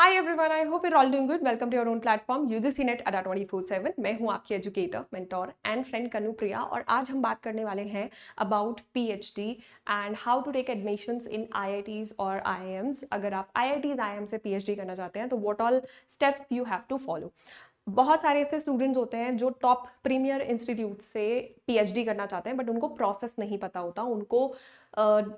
Hi everyone, I hope you all doing good. Welcome to your own platform UGC NET Adda 24/7। मैं हूं आपकी educator, mentor and friend कनु प्रिया और आज हम बात करने वाले हैं about PhD and how to take admissions in IITs और आईआईएम्स। अगर आप आईआईटीज आईआईएम से पीएचडी करना चाहते हैं तो what all steps you have to follow. बहुत सारे ऐसे स्टूडेंट्स होते हैं जो टॉप प्रीमियर इंस्टीट्यूट से पीएचडी करना चाहते हैं बट उनको प्रोसेस नहीं पता होता, उनको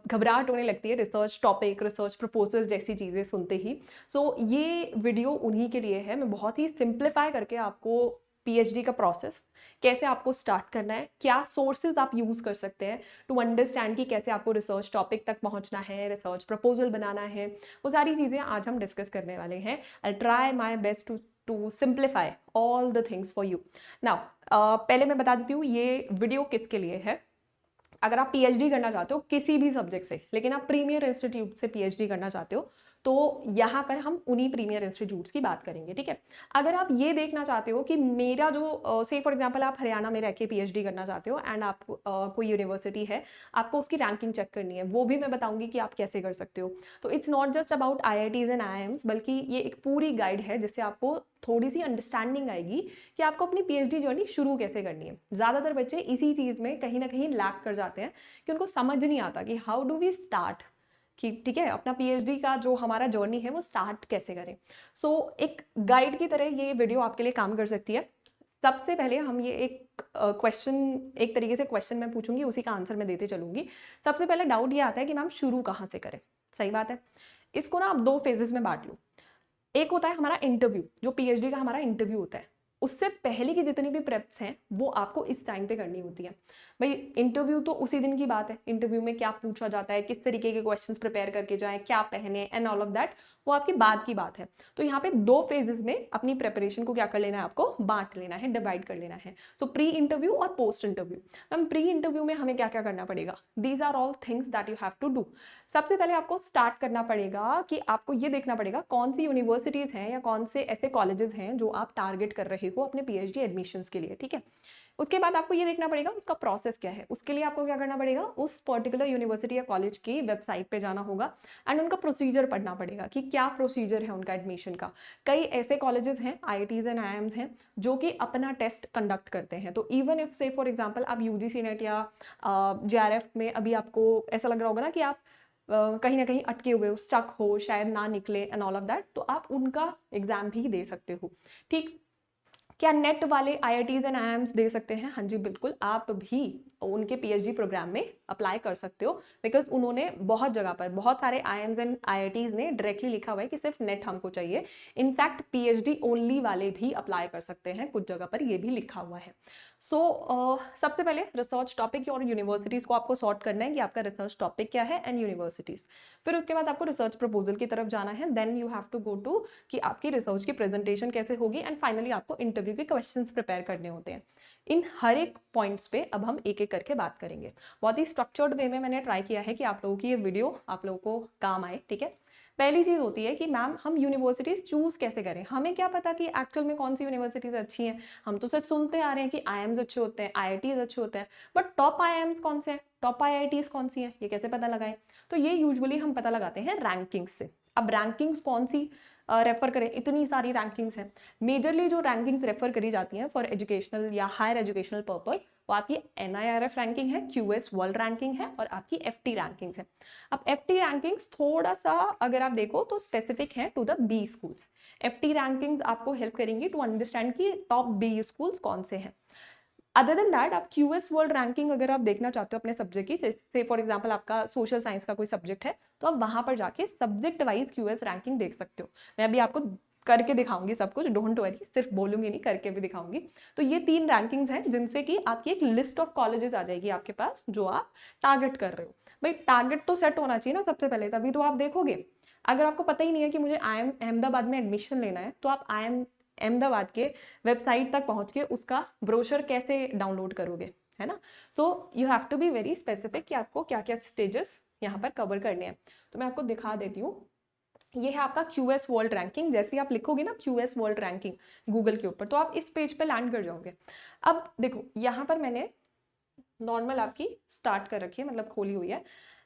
घबराहट होने लगती है रिसर्च टॉपिक, रिसर्च प्रपोजल जैसी चीज़ें सुनते ही। सो ये वीडियो उन्हीं के लिए है। मैं बहुत ही सिंप्लीफाई करके आपको पीएचडी का प्रोसेस, कैसे आपको स्टार्ट करना है, क्या सोर्सेज आप यूज़ कर सकते हैं टू अंडरस्टैंड कि कैसे आपको रिसर्च टॉपिक तक पहुंचना है, रिसर्च प्रपोजल बनाना है, वो सारी चीज़ें आज हम डिस्कस करने वाले हैं। I try my best to simplify all the things for you. Now पहले मैं बता देती हूँ ये वीडियो किसके लिए है। अगर आप पीएचडी करना चाहते हो किसी भी सब्जेक्ट से, लेकिन आप प्रीमियर इंस्टीट्यूट से पीएचडी करना चाहते हो, तो यहाँ पर हम उन्हीं प्रीमियर इंस्टीट्यूट्स की बात करेंगे, ठीक है। अगर आप ये देखना चाहते हो कि मेरा जो से फॉर एग्जांपल आप हरियाणा में रह के पीएचडी करना चाहते हो एंड आप कोई यूनिवर्सिटी है, आपको उसकी रैंकिंग चेक करनी है, वो भी मैं बताऊंगी कि आप कैसे कर सकते हो। तो it's not just about IITs and IIMs, बल्कि ये एक पूरी गाइड है जिससे आपको थोड़ी सी अंडरस्टैंडिंग आएगी कि आपको अपनी पीएचडी जर्नी शुरू कैसे करनी है। ज़्यादातर बच्चे इसी चीज़ में कहीं ना कहीं लैक कर जाते हैं कि उनको समझ नहीं आता कि हाउ डू वी स्टार्ट, कि ठीक है अपना पीएचडी का जो हमारा जर्नी है वो स्टार्ट कैसे करें। सो एक गाइड की तरह ये वीडियो आपके लिए काम कर सकती है। सबसे पहले हम ये एक क्वेश्चन, एक तरीके से क्वेश्चन मैं पूछूंगी, उसी का आंसर मैं देते चलूंगी। सबसे पहले डाउट ये आता है कि मैम शुरू कहाँ से करें। सही बात है। इसको ना आप दो फेजेस में बांट लो। एक होता है हमारा इंटरव्यू, जो पीएचडी का हमारा इंटरव्यू होता है, उससे पहले की जितनी भी प्रेप्स हैं वो आपको इस टाइम पे करनी होती है। भाई इंटरव्यू तो उसी दिन की बात है, इंटरव्यू में क्या पूछा जाता है, किस तरीके के क्वेश्चंस प्रिपेयर करके जाएं, क्या पहने एंड ऑल ऑफ दैट, वो आपकी बाद की बात है। तो यहाँ पे दो फेजेस में अपनी प्रेपरेशन को क्या कर लेना है, आपको बांट लेना है, डिवाइड कर लेना है। सो प्री इंटरव्यू और post interview. Ma'am pre interview में हमें क्या क्या करना पड़ेगा, these are all things that you have to do. सबसे पहले आपको स्टार्ट करना पड़ेगा कि आपको ये देखना पड़ेगा कौन सी यूनिवर्सिटीज हैं या कौन से ऐसे कॉलेजेस हैं जो आप टारगेट कर रहे हो अपने पीएचडी एडमिशंस के लिए, ठीक है। उसके बाद आपको ये देखना पड़ेगा उसका प्रोसेस क्या है। उसके लिए आपको क्या करना पड़ेगा, उस पर्टिकुलर यूनिवर्सिटी या कॉलेज की वेबसाइट पे जाना होगा एंड उनका प्रोसीजर पढ़ना पड़ेगा कि क्या प्रोसीजर है उनका एडमिशन का। कई ऐसे कॉलेजेस हैं, आईआईटीज एंड आईआईएम्स हैं, जो कि अपना टेस्ट कंडक्ट करते हैं। तो इवन इफ से फॉर एग्जांपल आप यूजीसी नेट या जेआरएफ में अभी आपको ऐसा लग रहा होगा ना कि आप कहीं ना कहीं अटके हुए हो, स्टक हो, शायद ना निकले एंड ऑल ऑफ दैट, तो आप उनका एग्जाम भी दे सकते हो, ठीक। क्या नेट वाले आईआईटीज एंड आईआईएम्स दे सकते हैं? हाँ जी बिल्कुल, आप भी उनके पीएचडी प्रोग्राम में अप्लाई कर सकते हो, बिकॉज उन्होंने बहुत जगह पर, बहुत सारे आईआईएम्स एंड आईआईटीज ने डायरेक्टली लिखा हुआ है कि सिर्फ नेट हमको चाहिए। इनफैक्ट पीएचडी ओनली वाले भी अप्लाई कर सकते हैं, कुछ जगह पर ये भी लिखा हुआ है। सो सबसे पहले रिसर्च टॉपिक और यूनिवर्सिटीज को आपको सॉर्ट करना है कि आपका रिसर्च टॉपिक क्या है एंड यूनिवर्सिटीज। फिर उसके बाद आपको रिसर्च प्रपोजल की तरफ जाना है, then you have to go to कि आपकी रिसर्च की प्रेजेंटेशन कैसे होगी एंड फाइनली आपको इंटरव्यू के क्वेश्चंस प्रिपेयर करने होते हैं। इन हर एक पॉइंट्स पे अब हम एक एक करके बात करेंगे। बहुत ही स्ट्रक्चर्ड वे में मैंने ट्राई किया है कि आप लोगों की ये वीडियो आप लोगों को काम आए, ठीक है। पहली चीज होती है कि मैम हम यूनिवर्सिटीज चूज कैसे करें। हमें क्या पता कि एक्चुअल में कौन सी यूनिवर्सिटीज अच्छी हैं। हम तो सिर्फ सुनते आ रहे हैं कि आईएम्स अच्छे होते हैं, आईआईटीज अच्छे होते हैं, बट टॉप आईएम्स कौन से हैं, टॉप आईआईटीज कौन सी हैं, ये कैसे पता लगाएं। तो ये यूजुअली हम पता लगाते हैं रैंकिंग्स से। अब रैंकिंग्स कौन सी रेफर करें, इतनी सारी रैंकिंग्स हैं। मेजरली जो रैंकिंग्स रेफर करी जाती हैं फॉर एजुकेशनल या हायर एजुकेशनल पर्पस, वो आपकी एनआईआरएफ रैंकिंग है, क्यूएस वर्ल्ड रैंकिंग है और आपकी एफटी रैंकिंग्स है। अब एफटी रैंकिंग्स थोड़ा सा अगर आप देखो तो स्पेसिफिक है to the B schools. FT rankings आपको हेल्प करेंगी टू अंडरस्टैंड कि टॉप बी स्कूल्स कौन से हैं। अदर देन दैट आप क्यूएस वर्ल्ड रैंकिंग अगर आप देखना चाहते हो अपने सब्जेक्ट की, जैसे फॉर एग्जांपल आपका सोशल साइंस का कोई सब्जेक्ट है, तो आप वहां पर जाके सब्जेक्ट वाइज क्यूएस रैंकिंग देख सकते हो। मैं अभी आपको करके दिखाऊंगी सब कुछ, डोंट वरी, सिर्फ बोलूंगी नहीं, करके भी दिखाऊंगी। तो ये 3 रैंकिंग्स हैं जिनसे कि आपकी एक लिस्ट ऑफ कॉलेजेस आ जाएगी आपके पास जो आप टारगेट कर रहे हो। भाई टारगेट तो सेट होना चाहिए ना सबसे पहले, तभी तो आप देखोगे। अगर आपको पता ही नहीं है कि मुझे आई एम अहमदाबाद में एडमिशन लेना है, तो आप आई एम अहमदाबाद के वेबसाइट तक पहुंच के उसका ब्रोशर कैसे डाउनलोड करोगे, है ना। So you have to be very specific कि आपको क्या क्या स्टेजेस यहाँ पर कवर करने हैं। तो मैं आपको दिखा देती हूँ। ये है आपका क्यूएस वर्ल्ड रैंकिंग। जैसे आप लिखोगे ना क्यूएस वर्ल्ड रैंकिंग गूगल के ऊपर, तो आप इस पेज पे लैंड कर जाओगे। अब देखो यहाँ पर मैंने नॉर्मल आपकी स्टार्ट कर रखी है, मतलब खोली हुई है।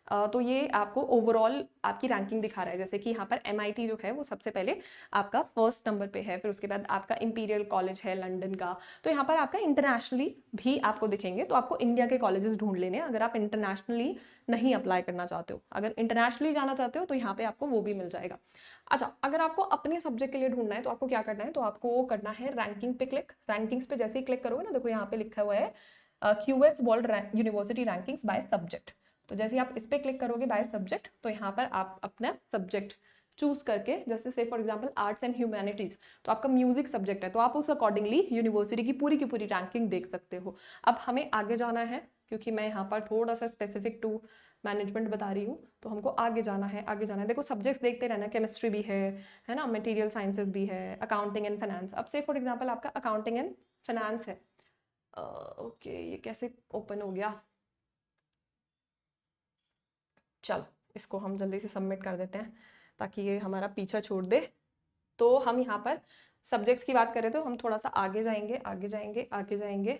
तो ये आपको ओवरऑल आपकी रैंकिंग दिखा रहा है। जैसे कि यहाँ पर MIT जो है वो सबसे पहले आपका फर्स्ट नंबर पे है, फिर उसके बाद आपका इंपीरियल कॉलेज है लंदन का। तो यहाँ पर आपका इंटरनेशनली भी आपको दिखेंगे। तो आपको इंडिया के कॉलेजेस ढूंढ लेने अगर आप इंटरनेशनली नहीं अप्लाई करना चाहते हो। अगर इंटरनेशनली जाना चाहते हो तो यहाँ पे आपको वो भी मिल जाएगा। अच्छा, अगर आपको अपने सब्जेक्ट के लिए ढूंढना है तो आपको क्या करना है, तो आपको वो करना है रैंकिंग पे क्लिक। रैंकिंग्स पे जैसे ही क्लिक करोगे ना, देखो यहाँ पे लिखा हुआ है QS world university rankings by subject. तो जैसे ही आप इस पे क्लिक करोगे बाय सब्जेक्ट, तो यहाँ पर आप अपना सब्जेक्ट चूज करके, जैसे से for example arts and humanities, तो आपका म्यूजिक सब्जेक्ट है, तो आप उस अकॉर्डिंगली यूनिवर्सिटी की पूरी रैंकिंग देख सकते हो। अब हमें आगे जाना है, क्योंकि मैं यहाँ पर थोड़ा सा स्पेसिफिक टू मैनेजमेंट बता रही हूँ, तो हमको आगे जाना है, आगे जाना है। देखो सब्जेक्ट्स देखते रहना, केमिस्ट्री भी है ना, मटेरियल साइंसेस भी है, अकाउंटिंग एंड फाइनेंस। अब से फॉर एग्जांपल आपका अकाउंटिंग एंड फाइनेंस है। ओके, ये कैसे ओपन हो गया, चलो इसको हम जल्दी से सबमिट कर देते हैं ताकि ये हमारा पीछा छोड़ दे। तो हम यहाँ पर सब्जेक्ट्स की बात करें तो हम थोड़ा सा आगे जाएंगे, आगे जाएंगे, आगे जाएंगे।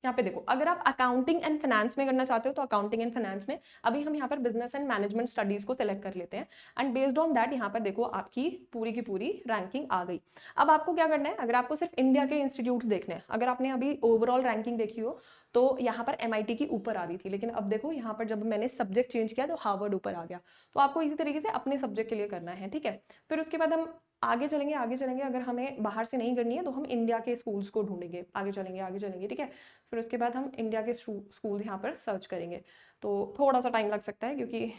यहाँ पे देखो, अगर आप अकाउंटिंग एंड फाइनेंस में करना चाहते हो तो अकाउंटिंग एंड फाइनेंस में अभी हम यहाँ पर बिजनेस एंड मैनेजमेंट स्टडीज को सिलेक्ट कर लेते हैं। एंड बेस्ड ऑन दैट यहाँ पर देखो आपकी पूरी की पूरी रैंकिंग आ गई। अब आपको क्या करना है, अगर आपको सिर्फ इंडिया के इंस्टीट्यूट्स देखने हैं, अगर आपने अभी ओवरऑल रैंकिंग देखी हो तो यहाँ पर MIT की ऊपर आ रही थी, लेकिन अब देखो यहाँ पर जब मैंने सब्जेक्ट चेंज किया तो हार्वर्ड ऊपर आ गया। तो आपको इसी तरीके से अपने सब्जेक्ट के लिए करना है, ठीक है। फिर उसके बाद हम आगे चलेंगे, आगे चलेंगे। अगर हमें बाहर से नहीं करनी है तो हम इंडिया के स्कूल्स को ढूंढेंगे, आगे चलेंगे, आगे चलेंगे, ठीक है। फिर उसके बाद हम इंडिया के स्कूल यहाँ पर सर्च करेंगे। तो थोड़ा सा टाइम लग सकता है क्योंकि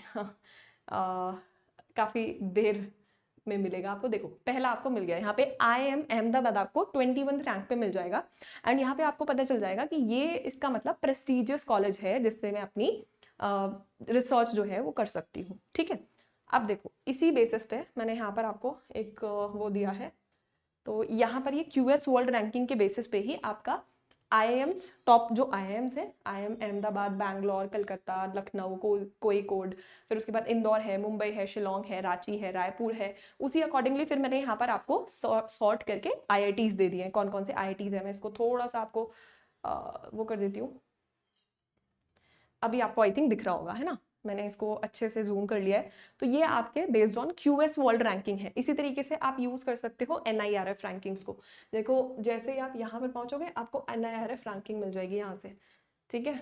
काफ़ी देर में मिलेगा आपको। देखो पहला आपको मिल गया यहाँ पे, IIM अहमदाबाद आपको 21 रैंक पे मिल जाएगा। एंड यहाँ पे आपको पता चल जाएगा कि ये इसका मतलब प्रेस्टिजियस कॉलेज है जिससे मैं अपनी रिसर्च जो है वो कर सकती हूँ, ठीक है। अब देखो इसी बेसिस पे मैंने यहाँ पर आपको एक वो दिया है। तो यहाँ पर ये QS वर्ल्ड रैंकिंग के बेसिस पे ही आपका IIMs, टॉप जो IIMs है, IIM अहमदाबाद, बैंगलोर, कलकत्ता, लखनऊ, कोझिकोड, फिर उसके बाद इंदौर है, मुंबई है, शिलोंग है, रांची है, रायपुर है। उसी अकॉर्डिंगली फिर मैंने यहाँ पर आपको सॉर्ट करके IITs दे दिए हैं। कौन कौन से IITs है, मैं इसको थोड़ा सा आपको वो कर देती हूँ। अभी आपको आई थिंक दिख रहा होगा, है ना, मैंने इसको अच्छे से जूम कर लिया है। तो ये आपके based on QS world ranking है। इसी तरीके से आप यूज कर सकते हो NIRF रैंकिंग्स को। देखो जैसे ही आप यहाँ पर पहुंचोगे आपको NIRF रैंकिंग मिल जाएगी यहाँ से, ठीक है।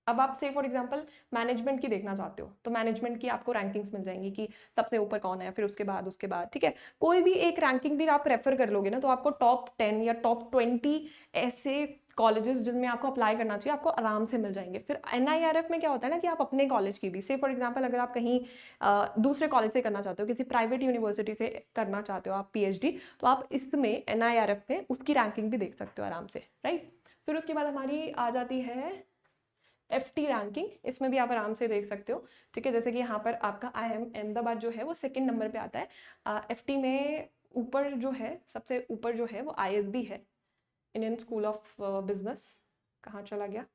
अब आप से फॉर एग्जांपल मैनेजमेंट की देखना चाहते हो तो मैनेजमेंट की आपको रैंकिंग्स मिल जाएंगी कि सबसे ऊपर कौन है, फिर उसके बाद, ठीक है। कोई भी एक रैंकिंग भी आप रेफर कर लोगे ना तो आपको टॉप 10 या टॉप 20 ऐसे कॉलेजेस जिनमें आपको अप्लाई करना चाहिए आपको आराम से मिल जाएंगे। फिर NIRF में क्या होता है ना कि आप अपने कॉलेज की भी, से फॉर एग्जांपल अगर आप कहीं दूसरे कॉलेज से करना चाहते हो, किसी प्राइवेट यूनिवर्सिटी से करना चाहते हो आप PhD, तो आप इसमें NIRF में उसकी रैंकिंग भी देख सकते हो आराम से, राइट। फिर उसके बाद हमारी आ जाती है FT रैंकिंग, इसमें भी आप आराम से देख सकते हो, ठीक है। जैसे कि यहाँ पर आपका IIM अहमदाबाद जो है वो सेकंड नंबर पे आता है। FT में ऊपर जो है, सबसे ऊपर जो है वो ISB है, इंडियन स्कूल ऑफ बिजनेस। कहाँ चला गया,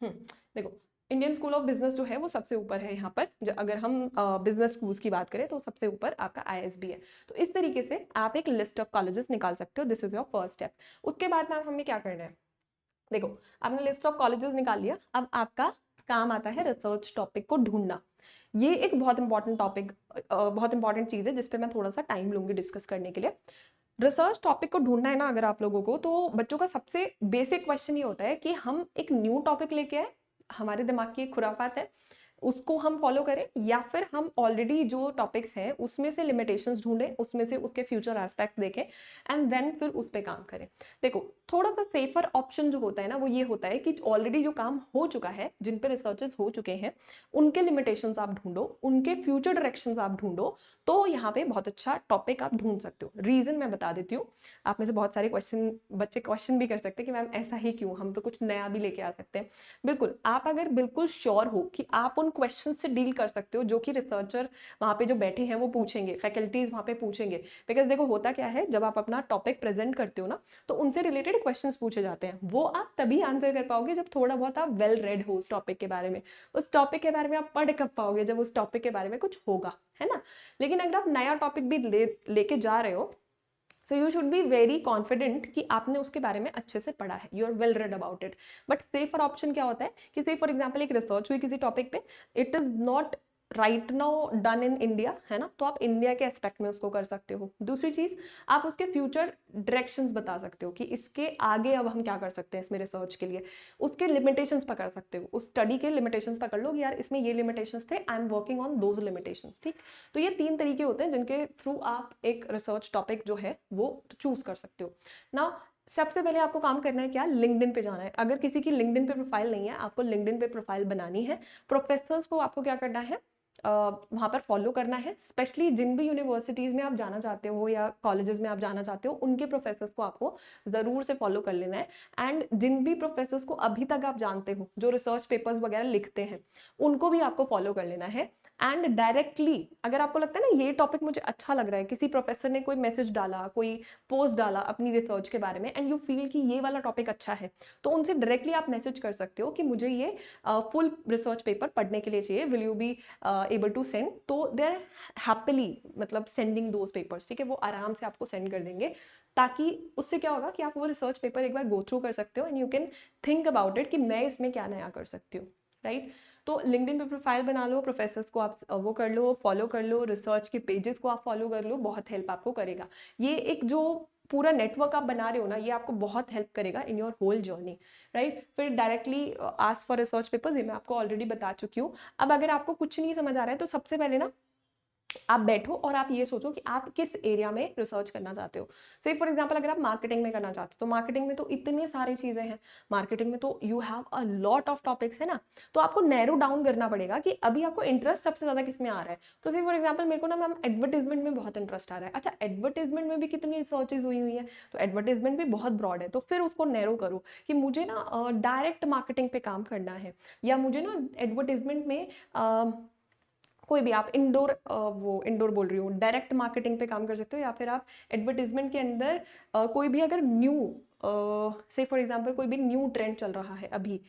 देखो इंडियन स्कूल ऑफ बिजनेस जो है वो सबसे ऊपर है यहाँ पर। अगर हम बिजनेस स्कूल्स की बात करें तो सबसे ऊपर आपका ISB है। तो इस तरीके से आप एक लिस्ट ऑफ कॉलेजेस निकाल सकते हो। This is your first step. उसके बाद मैम हमें क्या करना है, देखो आपने लिस्ट ऑफ कॉलेजेस निकाल लिया, अब आपका काम आता है रिसर्च टॉपिक को ढूंढना। ये एक बहुत इंपॉर्टेंट टॉपिक, बहुत इंपॉर्टेंट चीज है जिसपे मैं थोड़ा सा टाइम लूंगी डिस्कस करने के लिए। रिसर्च टॉपिक को ढूंढना है ना अगर आप लोगों को, तो बच्चों का सबसे बेसिक क्वेश्चन ये होता है कि हम एक न्यू टॉपिक लेके आए, हमारे दिमाग की एक खुराफात है, उसको हम फॉलो करें, या फिर हम ऑलरेडी जो टॉपिक्स हैं उसमें से लिमिटेशंस ढूंढें, उसमें से उसके फ्यूचर एस्पेक्ट देखें एंड देन फिर उस पर काम करें। देखो थोड़ा सा सेफर ऑप्शन जो होता है ना वो ये होता है कि ऑलरेडी जो काम हो चुका है, जिन पे रिसर्चेस हो चुके हैं, उनके लिमिटेशंस आप ढूंढो, उनके फ्यूचर डायरेक्शंस आप ढूंढो, तो यहाँ पे बहुत अच्छा टॉपिक आप ढूंढ सकते हो। रीजन मैं बता देती हूँ, आप में से बहुत सारे बच्चे क्वेश्चन भी कर सकते हैं कि मैम ऐसा ही क्यों, हम तो कुछ नया भी लेके आ सकते हैं। बिल्कुल, आप अगर बिल्कुल श्योर हो कि आप उन क्वेश्चन से डील कर सकते हो जो कि रिसर्चर वहां पे जो बैठे हैं वो पूछेंगे, फैकल्टीज वहां पे पूछेंगे। बिकॉज देखो होता क्या है, जब आप अपना टॉपिक प्रेजेंट करते हो ना तो उनसे रिलेटेड क्वेश्चंस पूछे जाते हैं, वो आप तभी आंसर कर पाओगे जब थोड़ा बहुत आप वेल रेड हो उस टॉपिक के बारे में। उस टॉपिक के बारे में आप पढ़ कब पाओगे, जब उस टॉपिक के बारे में कुछ होगा, है ना। लेकिन अगर आप नया टॉपिक भी लेके जा रहे हो so you should be very confident कि आपने उसके बारे में अच्छे से पढ़ा है, you are well read about it. But safer option क्या होता है कि से फॉर एग्जाम्पल एक रिसर्च हुई किसी टॉपिक पे, it is not right now done in India, है ना, तो आप इंडिया के एस्पेक्ट में उसको कर सकते हो। दूसरी चीज, आप उसके फ्यूचर डायरेक्शंस बता सकते हो कि इसके आगे अब हम क्या कर सकते हैं इसमें रिसर्च के लिए, उसके लिमिटेशंस पकड़ सकते हो, उस स्टडी के लिमिटेशंस पकड़ लो कि यार इसमें ये लिमिटेशंस थे, I am working on those limitations, ठीक। तो ये 3 तरीके होते हैं जिनके थ्रू आप एक रिसर्च टॉपिक जो है वो चूज कर सकते हो ना। सबसे पहले आपको काम करना है क्या, लिंक्डइन पे जाना है। अगर किसी की लिंक्डइन पे प्रोफाइल नहीं है, आपको लिंक्डइन पे प्रोफाइल बनानी है। प्रोफेसर्स को आपको क्या करना है, वहाँ पर फॉलो करना है। स्पेशली जिन भी यूनिवर्सिटीज़ में आप जाना चाहते हो या कॉलेजेस में आप जाना चाहते हो, उनके प्रोफेसर्स को आपको ज़रूर से फॉलो कर लेना है। एंड जिन भी प्रोफेसर्स को अभी तक आप जानते हो जो रिसर्च पेपर्स वगैरह लिखते हैं, उनको भी आपको फॉलो कर लेना है। एंड डायरेक्टली अगर आपको लगता है ना ये टॉपिक मुझे अच्छा लग रहा है, किसी प्रोफेसर ने कोई मैसेज डाला, कोई पोस्ट डाला अपनी रिसर्च के बारे में, एंड यू फील कि ये वाला टॉपिक अच्छा है, तो उनसे डायरेक्टली आप मैसेज कर सकते हो कि मुझे ये फुल रिसर्च पेपर पढ़ने के लिए चाहिए, will you be able to send. तो दे आर हैप्पीली मतलब सेंडिंग दोज पेपर्स, ठीक है, वो आराम से आपको सेंड कर देंगे, ताकि उससे क्या होगा कि आप वो रिसर्च पेपर एक बार गो थ्रू कर सकते हो and you can think about it कि मैं इसमें क्या नया कर सकती हूँ, राइट। तो लिंक्डइन पे प्रोफाइल बना लो, प्रोफेसर्स को आप वो कर लो, फॉलो कर लो, रिसर्च के पेजेस को आप फॉलो कर लो, बहुत हेल्प आपको करेगा। ये एक जो पूरा नेटवर्क आप बना रहे हो ना, ये आपको बहुत हेल्प करेगा in your whole journey, right. फिर directly ask for research papers, ये मैं आपको ऑलरेडी बता चुकी हूँ। अब अगर आपको कुछ नहीं समझ आ रहा है तो सबसे पहले ना आप बैठो और आप ये सोचो कि आप किस एरिया में रिसर्च करना चाहते हो। से फॉर एग्जांपल अगर आप मार्केटिंग में करना चाहते हो, तो मार्केटिंग में तो इतनी सारी चीजें हैं, मार्केटिंग में तो you have a lot of topics, है ना। तो आपको नैरो डाउन करना पड़ेगा कि अभी आपको इंटरेस्ट सबसे ज्यादा किस में आ रहा है। तो से फॉर एग्जाम्पल मेरे को ना मैम एडवर्टीजमेंट में बहुत इंटरेस्ट आ रहा है। अच्छा, एडवर्टीजमेंट में भी कितनी रिसर्चेज हुई है, तो एडवर्टीजमेंट भी बहुत ब्रॉड है, तो फिर उसको नैरो करो कि मुझे ना डायरेक्ट मार्केटिंग पे काम करना है, या मुझे ना एडवर्टीजमेंट में कोई भी आप इंडोर वो इंडोर बोल रही हूँ, डायरेक्ट मार्केटिंग पे काम कर सकते हो, या फिर आप एडवर्टीजमेंट के अंदर कोई भी अगर न्यू से फॉर एग्जांपल कोई भी न्यू ट्रेंड चल रहा है अभी,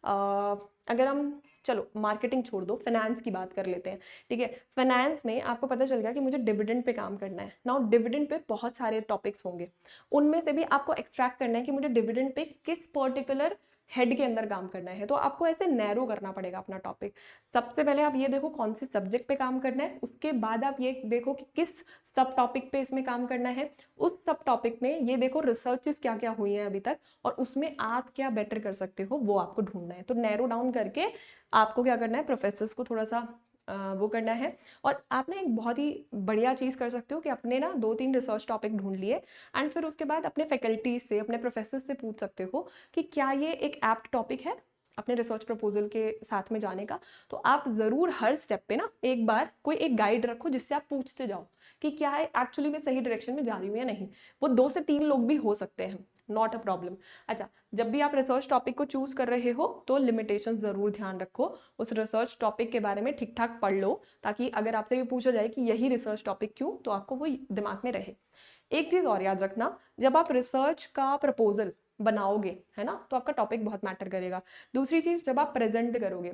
अगर हम चलो मार्केटिंग छोड़ दो, फाइनेंस की बात कर लेते हैं, ठीक है। फाइनेंस में आपको पता चल गया कि मुझे डिविडेंड पे काम करना है। नाउ डिविडेंड पे बहुत सारे टॉपिक्स होंगे, उनमें से भी आपको एक्सट्रैक्ट करना है कि मुझे डिविडेंड पे किस पर्टिकुलर हेड के अंदर काम करना है। तो आपको ऐसे नैरो करना पड़ेगा अपना टॉपिक। सबसे पहले आप ये देखो कौन से सब्जेक्ट पे काम करना है, उसके बाद आप ये देखो कि किस सब टॉपिक पे इसमें काम करना है, उस सब टॉपिक में ये देखो रिसर्चेस क्या क्या हुई हैं अभी तक, और उसमें आप क्या बेटर कर सकते हो वो आपको ढूंढना है। तो नैरो डाउन करके आपको क्या करना है, प्रोफेसर्स को थोड़ा सा वो करना है। और आप ना एक बहुत ही बढ़िया चीज़ कर सकते हो कि अपने ना 2-3 रिसर्च टॉपिक ढूंढ लिए, एंड फिर उसके बाद अपने फैकल्टीज से, अपने प्रोफेसर से पूछ सकते हो कि क्या ये एक एप्ट टॉपिक है अपने रिसर्च प्रपोजल के साथ में जाने का। तो आप ज़रूर हर स्टेप पे ना एक बार कोई एक गाइड रखो जिससे आप पूछते जाओ कि क्या है एक्चुअली मैं सही डायरेक्शन में जा रही हूँ या नहीं। वो 2 से 3 लोग भी हो सकते हैं, नॉट अ प्रॉब्लम। अच्छा, जब भी आप रिसर्च टॉपिक को चूज कर रहे हो तो लिमिटेशंस जरूर ध्यान रखो, उस रिसर्च टॉपिक के बारे में ठीक ठाक पढ़ लो, ताकि अगर आपसे ये पूछा जाए कि यही रिसर्च टॉपिक क्यों, तो आपको वो दिमाग में रहे। एक चीज और याद रखना, जब आप रिसर्च का प्रपोजल बनाओगे, है ना, तो आपका टॉपिक बहुत मैटर करेगा। दूसरी चीज, जब आप प्रेजेंट करोगे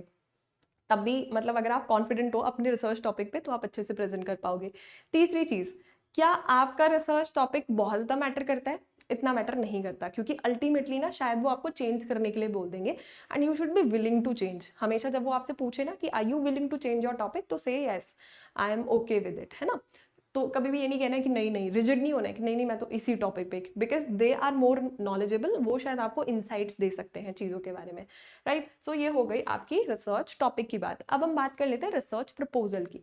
तब भी मतलब अगर आप कॉन्फिडेंट हो अपने रिसर्च टॉपिक पे तो आप अच्छे से प्रेजेंट कर पाओगे। तीसरी चीज, क्या आपका रिसर्च टॉपिक बहुत ज्यादा मैटर करता है? इतना मैटर नहीं करता, क्योंकि अल्टीमेटली ना शायद वो आपको चेंज करने के लिए बोल देंगे, and you should be willing to change. हमेशा जब वो आपसे पूछे ना कि I you willing to change your topic, तो say yes, I am okay with it, है ना। तो कभी भी ये नहीं कहना है कि नहीं नहीं, रिजिड नहीं होना है कि नहीं नहीं मैं तो इसी टॉपिक पे, because they are more knowledgeable, वो शायद आपको इनसाइट्स दे सकते हैं चीज़ों के बारे में, राइट। सो ये हो गई आपकी रिसर्च टॉपिक की बात। अब हम बात कर लेते हैं रिसर्च प्रपोजल की।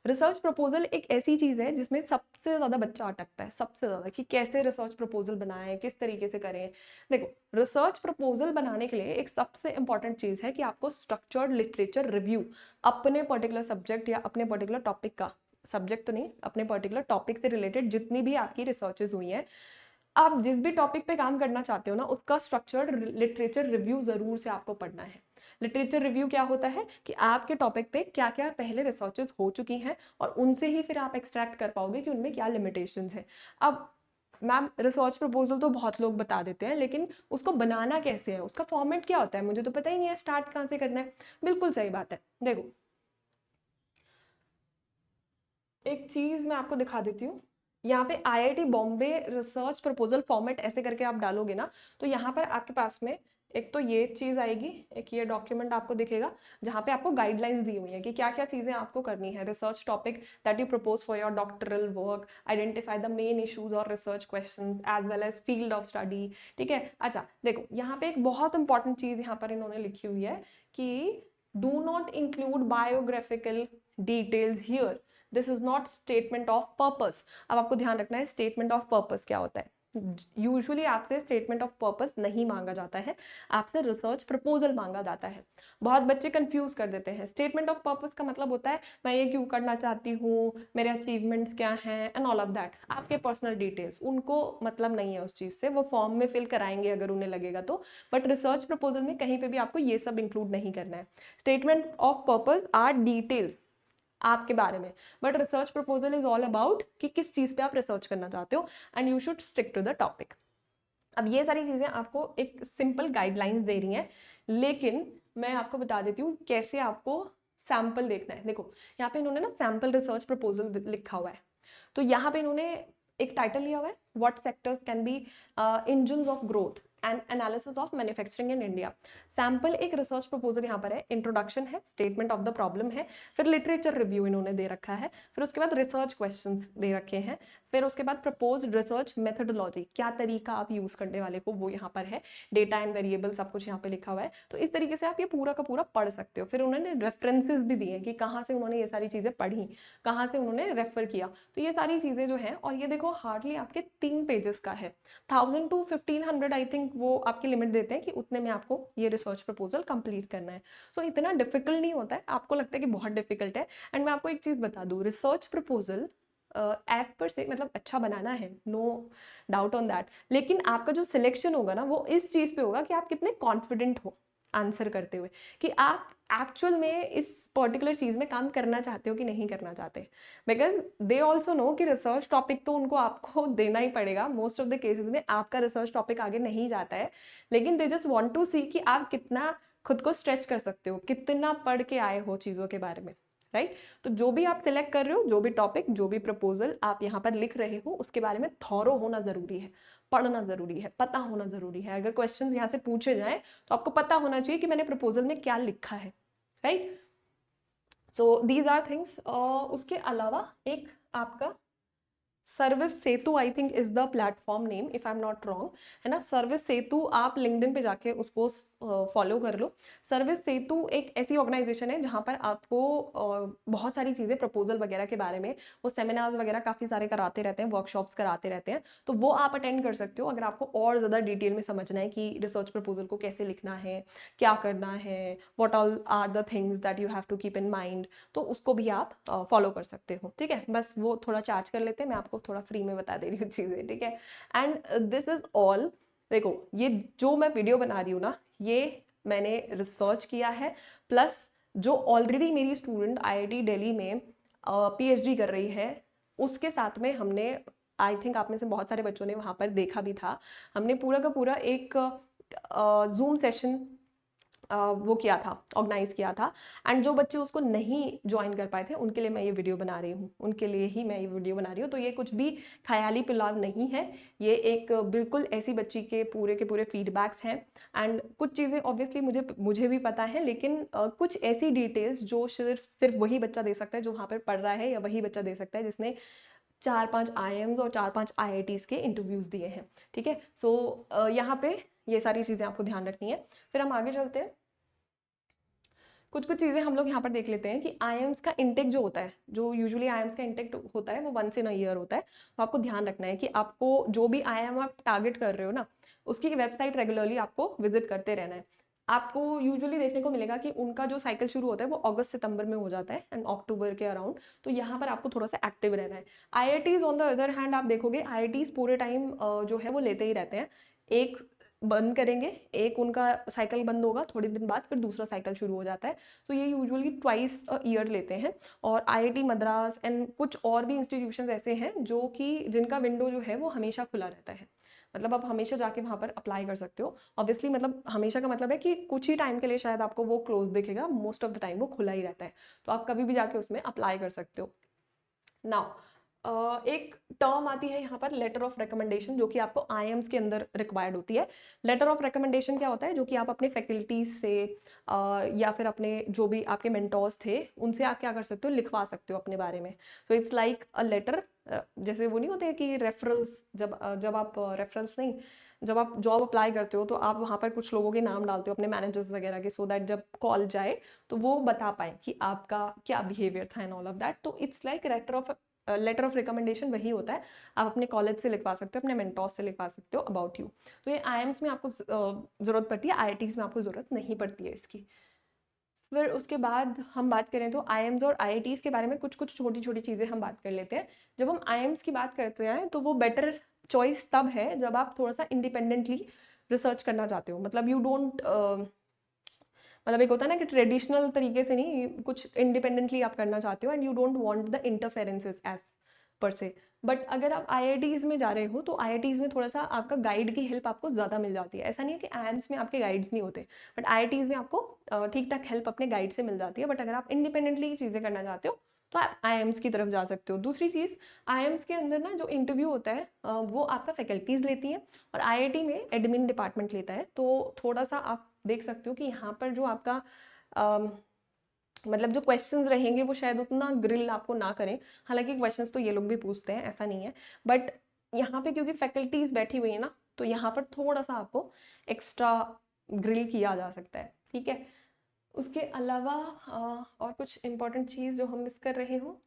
रिसर्च प्रपोजल एक ऐसी चीज है जिसमें सबसे ज्यादा बच्चा अटकता है, सबसे ज्यादा, कि कैसे रिसर्च प्रपोजल बनाएं, किस तरीके से करें। देखो, रिसर्च प्रपोजल बनाने के लिए एक सबसे इंपॉर्टेंट चीज है कि आपको स्ट्रक्चर्ड लिटरेचर रिव्यू अपने पर्टिकुलर सब्जेक्ट या अपने पर्टिकुलर टॉपिक का, सब्जेक्ट तो नहीं, अपने पर्टिकुलर टॉपिक से रिलेटेड जितनी भी आपकी रिसर्चेज हुई हैं, आप जिस भी टॉपिक पे काम करना चाहते हो ना, उसका स्ट्रक्चर्ड लिटरेचर रिव्यू जरूर से आपको पढ़ना है। लिटरेचर रिव्यू क्या होता है कि आपके टॉपिक पे क्या क्या पहले रिसर्चेज हो चुकी हैं, और उनसे ही फिर आप एक्सट्रैक्ट कर पाओगे कि उनमें क्या लिमिटेशंस हैं। अब मैम रिसर्च प्रपोजल तो बहुत लोग बता देते हैं, लेकिन उसको बनाना कैसे है, उसका फॉर्मेट क्या होता है, मुझे तो पता ही नहीं है, स्टार्ट कहाँ से करना है। बिल्कुल सही बात है। देखो, एक चीज मैं आपको दिखा देती हूँ, यहाँ पे IIT Bombay research proposal format ऐसे करके आप डालोगे ना, तो यहाँ पर आपके पास में एक तो ये चीज आएगी, एक ये डॉक्यूमेंट आपको दिखेगा जहाँ पे आपको गाइडलाइंस दी हुई है कि क्या क्या चीजें आपको करनी है। Research topic that you propose for your doctoral work, identify the main issues और research questions as well as field of study. ठीक है, अच्छा देखो यहाँ पे एक बहुत इंपॉर्टेंट चीज यहाँ पर इन्होंने लिखी हुई है कि do not include biographical details here, this is not statement of purpose. अब आपको ध्यान रखना है स्टेटमेंट ऑफ पर्पस क्या होता है। यूजुअली आपसे स्टेटमेंट ऑफ पर्पस नहीं मांगा जाता है, आपसे रिसर्च प्रपोजल मांगा जाता है। बहुत बच्चे कंफ्यूज कर देते हैं। स्टेटमेंट ऑफ पर्पस का मतलब होता है मैं ये क्यों करना चाहती हूँ, मेरे अचीवमेंट्स क्या हैं एंड ऑल ऑफ दैट, आपके पर्सनल डिटेल्स, उनको मतलब नहीं है उस चीज से, वो फॉर्म में फिल कराएंगे अगर उन्हें लगेगा तो। बट रिसर्च प्रपोजल में कहीं पे भी आपको ये सब इंक्लूड नहीं करना है। Statement of purpose are details आपके बारे में, but research proposal is all about कि किस चीज पे आप रिसर्च करना चाहते हो and you should stick to the topic. अब ये सारी चीजें आपको एक सिंपल गाइडलाइंस दे रही हैं, लेकिन मैं आपको बता देती हूँ कैसे आपको सैंपल देखना है। देखो यहाँ पे इन्होंने ना सैंपल रिसर्च प्रपोजल लिखा हुआ है, तो यहाँ पे इन्होंने एक टाइटल लिया हुआ है what sectors can be engines of growth and analysis of manufacturing in India. Sample एक रिसर्च प्रपोजल यहाँ पर है, इंट्रोडक्शन है, स्टेटमेंट ऑफ द प्रॉब्लम है, फिर लिटरेचर रिव्यू इन्होंने दे रखा है, फिर उसके बाद रिसर्च क्वेश्चंस दे रखे हैं, फिर उसके बाद प्रपोज्ड रिसर्च मेथोडोलॉजी, क्या तरीका आप यूज करने वाले को वो यहाँ पर है, डेटा एंड वेरिएबल सब कुछ यहाँ पे लिखा हुआ है। तो इस तरीके से आप ये पूरा का पूरा पढ़ सकते हो। फिर उन्होंने रेफरेंसेस भी दिए कि कहाँ से उन्होंने ये सारी चीजें पढ़ी, कहाँ से उन्होंने रेफर किया। तो ये सारी चीजें जो है, और ये देखो हार्डली आपके 3 पेजेस का है, 1000 to 1500 आई थिंक वो आपकी लिमिट देते हैं कि उतने में आपको ये रिसर्च प्रपोजल कंप्लीट करना है। सो इतना डिफिकल्ट नहीं होता है, आपको लगता है कि बहुत डिफिकल्ट है। एंड मैं आपको एक चीज बता दूं, रिसर्च प्रपोजल एज पर से मतलब अच्छा बनाना है, नो डाउट ऑन दैट, लेकिन आपका जो सिलेक्शन होगा ना वो इस चीज पे होगा कि आप कितने कॉन्फिडेंट हो आंसर करते हुए, कि आप एक्चुअल में इस पर्टिकुलर चीज में काम करना चाहते हो कि नहीं करना चाहते। बिकॉज दे ऑल्सो नो कि रिसर्च टॉपिक तो उनको आपको देना ही पड़ेगा, मोस्ट ऑफ द केसेस में आपका रिसर्च टॉपिक आगे नहीं जाता है, लेकिन दे जस्ट वांट टू सी कि आप कितना खुद को स्ट्रेच कर सकते हो, कितना पढ़ के आए हो चीजों के बारे में, राइट। तो जो भी आप सिलेक्ट कर रहे हो, जो भी टॉपिक, जो भी प्रपोजल आप यहाँ पर लिख रहे हो, उसके बारे में थॉरो होना जरूरी है, पढ़ना जरूरी है, पता होना जरूरी है। अगर क्वेश्चंस यहाँ से पूछे जाएं तो आपको पता होना चाहिए कि मैंने प्रपोजल में क्या लिखा है, right. So these are things. उसके अलावा एक आपका service Setu, I think is the platform name if I am not wrong, है ना। सर्विस सेतु आप लिंक्डइन पे जाके उसको फॉलो कर लो। सर्विस सेतु एक ऐसी ऑर्गेनाइजेशन है जहाँ पर आपको बहुत सारी चीजें प्रपोजल वगैरह के बारे में, वो सेमिनार्स वगैरह काफी सारे कराते रहते हैं, वर्कशॉप्स कराते रहते हैं, तो वो आप अटेंड कर सकते हो अगर आपको और ज्यादा डिटेल में समझना है कि रिसर्च प्रपोजल को कैसे लिखना है, क्या करना है, what all are the things that you have to keep in mind, तो उसको भी आप फॉलो कर सकते हो। ठीक है, बस वो थोड़ा चार्ज कर लेते हैं, मैं आपको थोड़ा फ्री में बता दे रही हूँ चीजें, ठीक है। And this is all. देखो ये जो मैं वीडियो बना रही हूँ ना, ये मैंने रिसर्च किया है, प्लस जो ऑलरेडी मेरी स्टूडेंट आईआईटी दिल्ली में पीएचडी कर रही है, उसके साथ में हमने, आई थिंक आप में से बहुत सारे बच्चों ने वहाँ पर देखा भी था, हमने पूरा का पूरा एक जूम सेशन वो किया था, ऑर्गेनाइज किया था। एंड जो बच्चे उसको नहीं ज्वाइन कर पाए थे उनके लिए मैं ये वीडियो बना रही हूँ, उनके लिए ही मैं ये वीडियो बना रही हूँ। तो ये कुछ भी ख्याली पुलाव नहीं है, ये एक बिल्कुल ऐसी बच्ची के पूरे फीडबैक्स हैं। एंड कुछ चीज़ें ऑब्वियसली मुझे भी पता है, लेकिन कुछ ऐसी डिटेल्स जो सिर्फ वही बच्चा दे सकता है जो वहाँ पर पढ़ रहा है, या वही बच्चा दे सकता है जिसने 4-5 आईएम्स और 4-5 आईआईटीज के इंटरव्यूज दिए हैं। ठीक है, सो यहाँ पे ये सारी चीज़ें आपको ध्यान रखनी है। फिर हम आगे चलते हैं, कुछ चीज़ें हम लोग यहाँ पर देख लेते हैं कि आईएम्स का इंटेक जो होता है, जो यूजुअली आईएम्स का इंटेक होता है वो 1 इन अ ईयर होता है। तो आपको ध्यान रखना है कि आपको जो भी आईएम आप टारगेट कर रहे हो ना, उसकी वेबसाइट रेगुलरली आपको विजिट करते रहना है। आपको यूजुअली देखने को मिलेगा कि उनका जो साइकिल शुरू होता है वो अगस्त सितंबर में हो जाता है एंड अक्टूबर के अराउंड, तो यहाँ पर आपको थोड़ा सा एक्टिव रहना है। IITs on the other hand आप देखोगे आईआईटीज पूरे टाइम जो है वो लेते ही रहते हैं, एक बंद करेंगे, एक उनका साइकिल बंद होगा, थोड़ी दिन बाद फिर दूसरा साइकिल शुरू हो जाता है। तो ये यूजुअली ट्वाइस अ ईयर लेते हैं। और आईआईटी मद्रास एंड कुछ और भी इंस्टीट्यूशंस ऐसे हैं जो कि जिनका विंडो जो है वो हमेशा खुला रहता है, मतलब आप हमेशा जाके वहाँ पर अप्लाई कर सकते हो। ऑब्वियसली मतलब हमेशा का मतलब है कि कुछ ही टाइम के लिए शायद आपको वो क्लोज दिखेगा, मोस्ट ऑफ द टाइम वो खुला ही रहता है, तो आप कभी भी जाके उसमें अप्लाई कर सकते हो। नाउ एक टर्म आती है यहाँ पर लेटर ऑफ रिकमेंडेशन, जो कि आपको आईएम्स के अंदर रिक्वायर्ड होती है। लेटर ऑफ रिकमेंडेशन क्या होता है, जो कि आप अपने फैकल्टीज से या फिर अपने जो भी आपके मेंटोर्स थे उनसे आप क्या कर सकते हो, लिखवा सकते हो अपने बारे में। तो इट्स लाइक अ लेटर। जैसे वो नहीं होते कि रेफरेंस, जब आप रेफरेंस नहीं, जब आप जॉब अप्लाई करते हो तो आप वहाँ पर कुछ लोगों के नाम डालते हो अपने मैनेजर्स वगैरह के, सो दैट जब कॉल जाए तो वो बता पाए कि आपका क्या बिहेवियर था एंड ऑल ऑफ दैट। तो it's like letter of recommendation वही होता है। आप अपने कॉलेज से लिखवा सकते हो, अपने मेंटोर से लिखवा सकते हो अबाउट यू। तो ये आईएम्स में आपको जरूरत पड़ती है, आईआईटीज में आपको जरूरत नहीं पड़ती है इसकी। फिर उसके बाद हम बात करें तो आईएम्स और आईआईटीज के बारे में कुछ कुछ छोटी छोटी चीज़ें हम बात कर लेते हैं। जब हम आईएम्स की बात करते हैं तो वो बेटर चॉइस तब है जब आप थोड़ा सा इंडिपेंडेंटली रिसर्च करना चाहते हो। मतलब यू डोंट, मतलब एक होता है ना कि ट्रेडिशनल तरीके से नहीं, कुछ इंडिपेंडेंटली आप करना चाहते हो and you don't want the interferences as per से। बट अगर आप आईआईटीज में जा रहे हो तो आईआईटीज में थोड़ा सा आपका गाइड की हेल्प आपको ज़्यादा मिल जाती है। ऐसा नहीं है कि आईएम्स में आपके गाइड्स नहीं होते, बट आईआईटीज में आपको ठीक ठाक हेल्प अपने गाइड से मिल जाती है। बट अगर आप इंडिपेंडेंटली चीज़ें करना चाहते हो तो आप आईएम्स की तरफ जा सकते हो। दूसरी चीज़, आईएम्स के अंदर ना जो इंटरव्यू होता है वो आपका फैकल्टीज लेती है और आईआईटी में एडमिन डिपार्टमेंट लेता है। तो थोड़ा सा आप देख सकते हो कि यहाँ पर जो आपका अम, मतलब जो क्वेश्चंस रहेंगे वो शायद उतना ग्रिल आपको ना करें। हालांकि क्वेश्चंस तो ये लोग भी पूछते हैं, ऐसा नहीं है, बट यहाँ पे क्योंकि फैकल्टीज बैठी हुई है ना, तो यहाँ पर थोड़ा सा आपको एक्स्ट्रा ग्रिल किया जा सकता है, ठीक है। उसके अलावा और कुछ इंपॉर्टेंट चीज़ जो हम मिस कर रहे हो,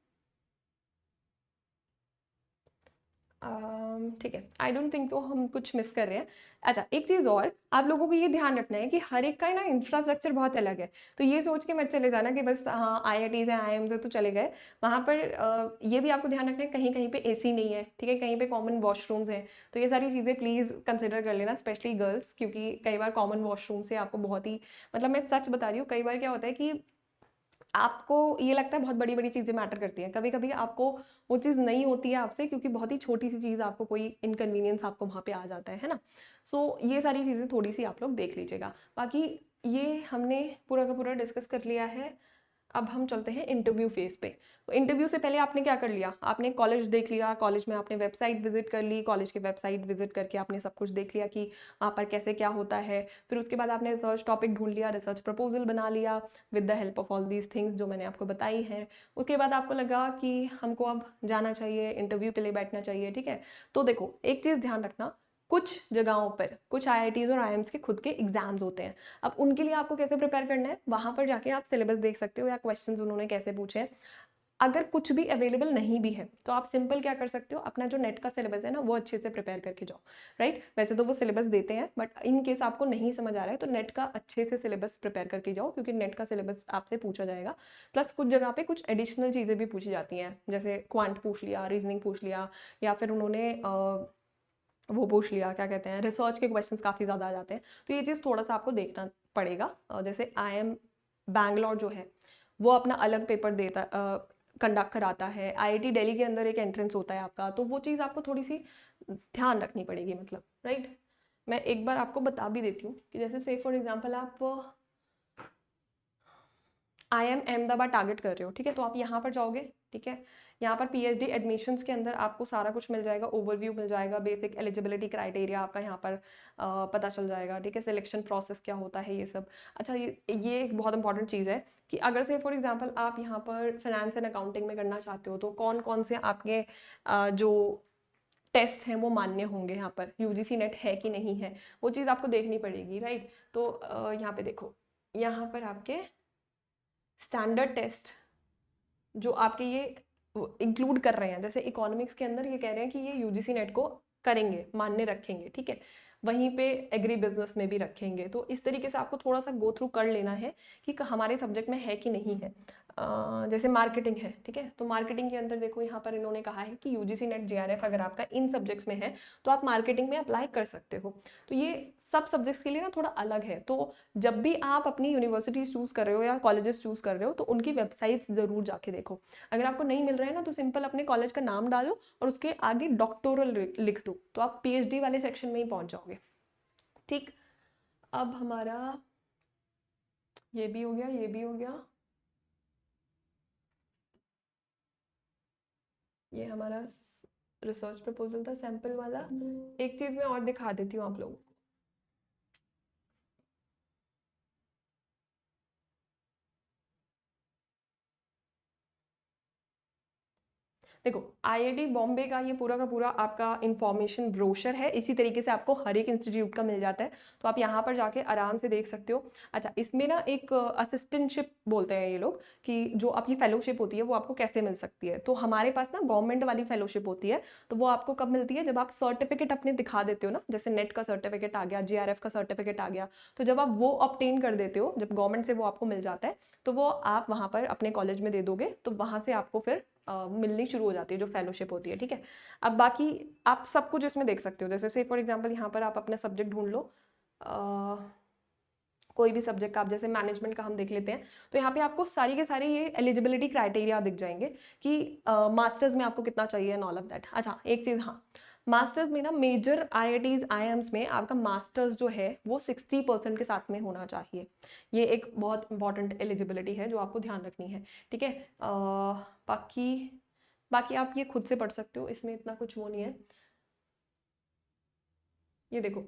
ठीक है, आई डोंट थिंक तो हम कुछ मिस कर रहे हैं। अच्छा, एक चीज़ और आप लोगों को ये ध्यान रखना है कि हर एक का ना इंफ्रास्ट्रक्चर बहुत अलग है। तो ये सोच के मत चले जाना कि बस हाँ आईआईटीज है, आईएम्स है तो चले गए। वहाँ पर ये भी आपको ध्यान रखना है कहीं कहीं पे एसी नहीं है, ठीक है, कहीं पे कॉमन वॉशरूम्स हैं। तो ये सारी चीज़ें प्लीज़ कंसिडर कर लेना, स्पेशली गर्ल्स, क्योंकि कई बार कॉमन वॉशरूम से आपको बहुत ही, मतलब मैं सच बता रही हूँ, कई बार क्या होता है कि आपको ये लगता है बहुत बड़ी बड़ी चीज़ें मैटर करती हैं, कभी कभी आपको वो चीज़ नहीं होती है आपसे, क्योंकि बहुत ही छोटी सी चीज़ आपको कोई इनकन्वीनियंस आपको वहाँ पे आ जाता है ना। सो ये सारी चीज़ें थोड़ी सी आप लोग देख लीजिएगा। बाकी ये हमने पूरा का पूरा डिस्कस कर लिया है। अब हम चलते हैं इंटरव्यू फेज पे। तो इंटरव्यू से पहले आपने क्या कर लिया, आपने कॉलेज देख लिया, कॉलेज में आपने वेबसाइट विजिट कर ली, कॉलेज की वेबसाइट विजिट करके आपने सब कुछ देख लिया कि वहाँ पर कैसे क्या होता है। फिर उसके बाद आपने रिसर्च टॉपिक ढूंढ लिया, रिसर्च प्रपोजल बना लिया with the help of all these things जो मैंने आपको बताई हैं। उसके बाद आपको लगा कि हमको अब जाना चाहिए, इंटरव्यू के लिए बैठना चाहिए, ठीक है। तो देखो एक चीज़ ध्यान रखना, कुछ जगहों पर कुछ आईआईटीज और आईएम्स के खुद के एग्जाम्स होते हैं। अब उनके लिए आपको कैसे प्रिपेयर करना है, वहां पर जाके आप सिलेबस देख सकते हो या क्वेश्चंस उन्होंने कैसे पूछे हैं। अगर कुछ भी अवेलेबल नहीं भी है तो आप सिंपल क्या कर सकते हो, अपना जो नेट का सिलेबस है ना वो अच्छे से प्रिपेयर करके जाओ, राइट। वैसे तो वो सिलेबस देते हैं, बट इन केस आपको नहीं समझ आ रहा है तो नेट का अच्छे से सिलेबस प्रिपेयर करके जाओ, क्योंकि नेट का सिलेबस आपसे पूछा जाएगा। प्लस कुछ जगह पे कुछ एडिशनल चीज़ें भी पूछी जाती हैं, जैसे क्वांट पूछ लिया, रीजनिंग पूछ लिया, या फिर उन्होंने वो पूछ लिया, क्या कहते हैं, रिसर्च के क्वेश्चंस काफ़ी ज़्यादा आ जाते हैं। तो ये चीज़ थोड़ा सा आपको देखना पड़ेगा। जैसे आईएम बैंगलोर जो है वो अपना अलग पेपर देता, कंडक्ट कराता है। आईआईटी दिल्ली के अंदर एक एंट्रेंस होता है आपका, तो वो चीज़ आपको थोड़ी सी ध्यान रखनी पड़ेगी, मतलब, राइट। मैं एक बार आपको बता भी देती हूँ कि जैसे से फॉर एग्जांपल आप आईएम अहमदाबाद टारगेट कर रहे हो, ठीक है, तो आप यहाँ पर जाओगे, ठीक है। यहाँ पर पीएचडी एडमिशन्स के अंदर आपको सारा कुछ मिल जाएगा, ओवरव्यू मिल जाएगा, बेसिक एलिजिबिलिटी क्राइटेरिया आपका यहाँ पर पता चल जाएगा, ठीक है, सिलेक्शन प्रोसेस क्या होता है, ये सब। अच्छा, ये एक बहुत इंपॉर्टेंट चीज़ है कि अगर से फॉर एग्जांपल आप यहाँ पर फाइनेंस एंड अकाउंटिंग में करना चाहते हो तो कौन कौन से आपके जो टेस्ट हैं वो मान्य होंगे, यहाँ पर यूजीसी नेट है कि नहीं है, वो चीज़ आपको देखनी पड़ेगी, राइट। तो यहाँ पे देखो, यहाँ पर आपके स्टैंडर्ड टेस्ट जो आपके ये इंक्लूड कर रहे हैं, जैसे इकोनॉमिक्स के अंदर ये कह रहे हैं कि ये यूजीसी नेट को करेंगे, मान्य रखेंगे, ठीक है। वहीं पे एग्री बिजनेस में भी रखेंगे। तो इस तरीके से आपको थोड़ा सा गो थ्रू कर लेना है कि हमारे सब्जेक्ट में है कि नहीं है। जैसे मार्केटिंग है, ठीक है, तो मार्केटिंग के अंदर देखो यहाँ पर इन्होंने कहा है कि यूजीसी नेट जेआरएफ अगर आपका इन सब्जेक्ट्स में है तो आप मार्केटिंग में अप्लाई कर सकते हो। तो ये सब सब्जेक्ट्स के लिए ना थोड़ा अलग है। तो जब भी आप अपनी यूनिवर्सिटीज चूज कर रहे हो या कॉलेजेस चूज कर रहे हो तो उनकी वेबसाइट्स जरूर जाके देखो। अगर आपको नहीं मिल रहा है ना तो सिंपल अपने कॉलेज का नाम डालो और उसके आगे डॉक्टोरल लिख दो, तो आप पीएचडी वाले सेक्शन में ही पहुंच जाओगे, ठीक। अब हमारा ये भी हो गया, ये भी हो गया, ये हमारा रिसर्च प्रपोजल था सैंपल वाला। एक चीज़ मैं और दिखा देती हूँ आप लोगों को। देखो, आईआईटी बॉम्बे का ये पूरा का पूरा आपका इंफॉर्मेशन ब्रोशर है, इसी तरीके से आपको हर एक इंस्टीट्यूट का मिल जाता है, तो आप यहाँ पर जाके आराम से देख सकते हो। अच्छा, इसमें ना एक असिस्टेंटशिप बोलते हैं ये लोग, कि जो आपकी फेलोशिप होती है वो आपको कैसे मिल सकती है। तो हमारे पास ना गवर्नमेंट वाली फेलोशिप होती है, तो वो आपको कब मिलती है, जब आप सर्टिफिकेट अपने दिखा देते हो ना, जैसे नेट का सर्टिफिकेट आ गया, जेआरएफ का सर्टिफिकेट आ गया, तो जब आप वो ऑब्टेन कर देते हो, जब गवर्नमेंट से वो आपको मिल जाता है, तो वो आप वहाँ पर अपने कॉलेज में दे दोगे, तो वहाँ से आपको फिर मिलनी शुरू हो जाती है जो फेलोशिप होती है, ठीक है। अब बाकी आप सब कुछ इसमें देख सकते हो, जैसे से फॉर एग्जांपल यहाँ पर आप अपना सब्जेक्ट ढूंढ लो, कोई भी सब्जेक्ट का, आप जैसे मैनेजमेंट का हम देख लेते हैं, तो यहाँ पे आपको सारी के सारे ये एलिजिबिलिटी क्राइटेरिया दिख जाएंगे कि मास्टर्स में आपको कितना चाहिए एंड ऑल ऑफ दैट। अच्छा, एक चीज़, हाँ, मास्टर्स में ना मेजर आईआईटीज आईएम्स में आपका मास्टर्स जो है वो 60% के साथ में होना चाहिए। ये एक बहुत इंपॉर्टेंट एलिजिबिलिटी है जो आपको ध्यान रखनी है, ठीक है। बाकी बाकी आप ये खुद से पढ़ सकते हो, इसमें इतना कुछ वो नहीं है। ये देखो,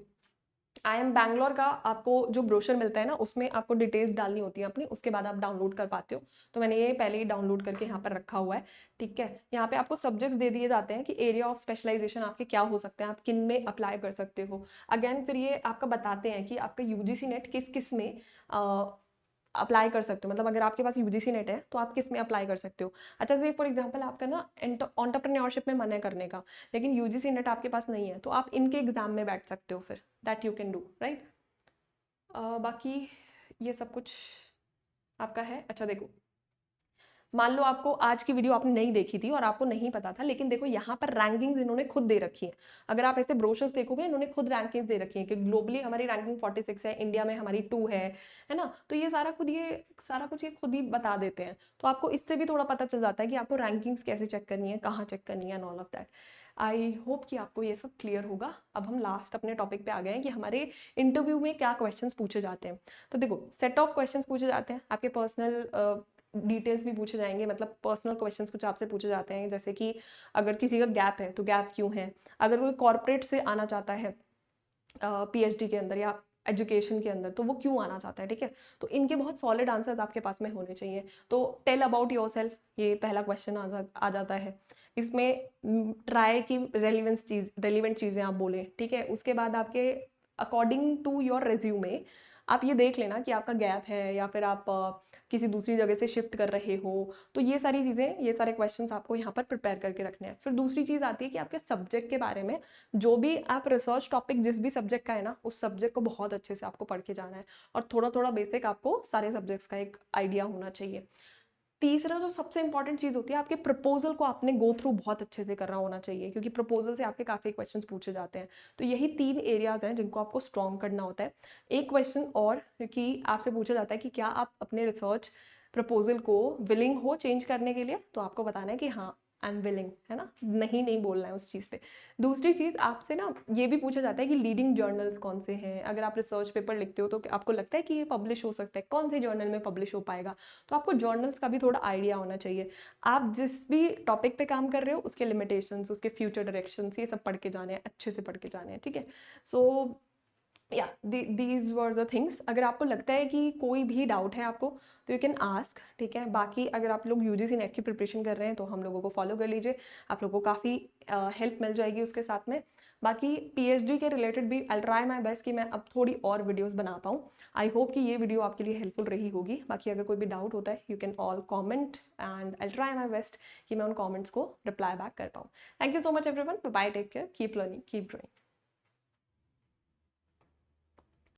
आई एम बैंगलोर का आपको जो ब्रोशर मिलता है ना, उसमें आपको डिटेल्स डालनी होती है अपनी, उसके बाद आप डाउनलोड कर पाते हो। तो मैंने ये पहले ही डाउनलोड करके यहाँ पर रखा हुआ है, ठीक है। यहाँ पे आपको सब्जेक्ट्स दे दिए जाते हैं कि एरिया ऑफ स्पेशलाइजेशन आपके क्या हो सकते हैं, आप किन में अप्लाई कर सकते हो। अगेन फिर ये आपका बताते हैं कि आपका यूजीसी नेट किस किस में अप्लाई कर सकते हो, मतलब अगर आपके पास यूजीसी नेट है तो आप किस में अप्लाई कर सकते हो। अच्छा, से फॉर एग्जांपल आपका ना एंटरप्रेन्योरशिप में मन है करने का, लेकिन यूजीसी नेट आपके पास नहीं है, तो आप इनके एग्जाम में बैठ सकते हो फिर, that you can do, right. बाकी ये सब कुछ आपका है। अच्छा देखो, मान लो आपको आज की वीडियो आपने नहीं देखी थी और आपको नहीं पता था, लेकिन देखो यहाँ पर रैंकिंग्स इन्होंने खुद दे रखी है। अगर आप ऐसे ब्रोशर्स देखोगे, इन्होंने खुद रैंकिंग्स दे रखी है कि ग्लोबली हमारी रैंकिंग 46 है, इंडिया में हमारी 2 है ना। तो ये सारा कुछ ये खुद ही बता देते हैं, तो आपको इससे भी थोड़ा पता चल जाता है कि आपको रैंकिंग्स कैसे चेक करनी है, कहाँ चेक करनी है and all of that. I hope कि आपको ये सब क्लियर होगा। अब हम लास्ट अपने टॉपिक पे आ गए हैं कि हमारे इंटरव्यू में क्या क्वेश्चंस पूछे जाते हैं। तो देखो, सेट ऑफ क्वेश्चंस पूछे जाते हैं, आपके पर्सनल डिटेल्स भी पूछे जाएंगे, मतलब पर्सनल क्वेश्चंस कुछ आपसे पूछे जाते हैं, जैसे कि अगर किसी का गैप है तो गैप क्यों है, अगर कोई कॉर्पोरेट से आना चाहता है पीएचडी के अंदर या एजुकेशन के अंदर, तो वो क्यों आना चाहता है, ठीक है। तो इनके बहुत सॉलिड आंसर्स आपके पास में होने चाहिए। तो टेल अबाउट योर सेल्फ, ये पहला क्वेश्चन आ जाता है। इसमें ट्राई की रेलिवेंट चीज़ें आप बोलें, ठीक है। उसके बाद आपके अकॉर्डिंग टू योर रेज्यूमे आप ये देख लेना कि आपका गैप है या फिर आप किसी दूसरी जगह से शिफ्ट कर रहे हो। तो ये सारी चीज़ें, ये सारे क्वेश्चंस आपको यहाँ पर प्रिपेयर करके रखने हैं। फिर दूसरी चीज़ आती है कि आपके सब्जेक्ट के बारे में, जो भी आप रिसर्च टॉपिक जिस भी सब्जेक्ट का है ना, उस सब्जेक्ट को बहुत अच्छे से आपको पढ़ के जाना है, और थोड़ा थोड़ा बेसिक आपको सारे सब्जेक्ट्स का एक आइडिया होना चाहिए। तीसरा जो सबसे इंपॉर्टेंट चीज़ होती है, आपके प्रपोजल को आपने गो थ्रू बहुत अच्छे से करना होना चाहिए, क्योंकि प्रपोजल से आपके काफ़ी क्वेश्चंस पूछे जाते हैं। तो यही 3 एरियाज हैं जिनको आपको स्ट्रॉन्ग करना होता है। एक क्वेश्चन और कि आपसे पूछा जाता है कि क्या आप अपने रिसर्च प्रपोजल को विलिंग हो चेंज करने के लिए, तो आपको बताना है कि हाँ, आई एम विलिंग, है ना, नहीं नहीं बोलना है उस चीज़ पे। दूसरी चीज़ आपसे ना ये भी पूछा जाता है कि लीडिंग जर्नल्स कौन से हैं। अगर आप रिसर्च पेपर लिखते हो तो आपको लगता है कि ये पब्लिश हो सकता है, कौन से जर्नल में पब्लिश हो पाएगा, तो आपको जर्नल्स का भी थोड़ा आइडिया होना चाहिए। आप जिस भी टॉपिक पे काम कर रहे हो उसके लिमिटेशंस, उसके फ्यूचर डायरेक्शंस, ये सब पढ़ के जाने हैं, अच्छे से पढ़ के जाने हैं, ठीक है। सो या दीज वर द थिंग्स। अगर आपको लगता है कि कोई भी डाउट है आपको, तो यू कैन आस्क, ठीक है। बाकी अगर आप लोग यूजीसी नेट की प्रिपरेशन कर रहे हैं तो हम लोगों को फॉलो कर लीजिए, आप लोगों को काफ़ी हेल्प मिल जाएगी उसके साथ में। बाकी पीएचडी के रिलेटेड भी आई ट्राई माई बेस्ट कि मैं अब थोड़ी और वीडियोस बना पाऊँ। आई होप कि ये वीडियो आपके लिए हेल्पफुल रही होगी। बाकी अगर कोई भी डाउट होता है, you can all comment and I try my best कि मैं उन कॉमेंट्स को रिप्लाई बैक कर पाऊँ। Thank you so much everyone, bye, take care, keep learning, keep growing.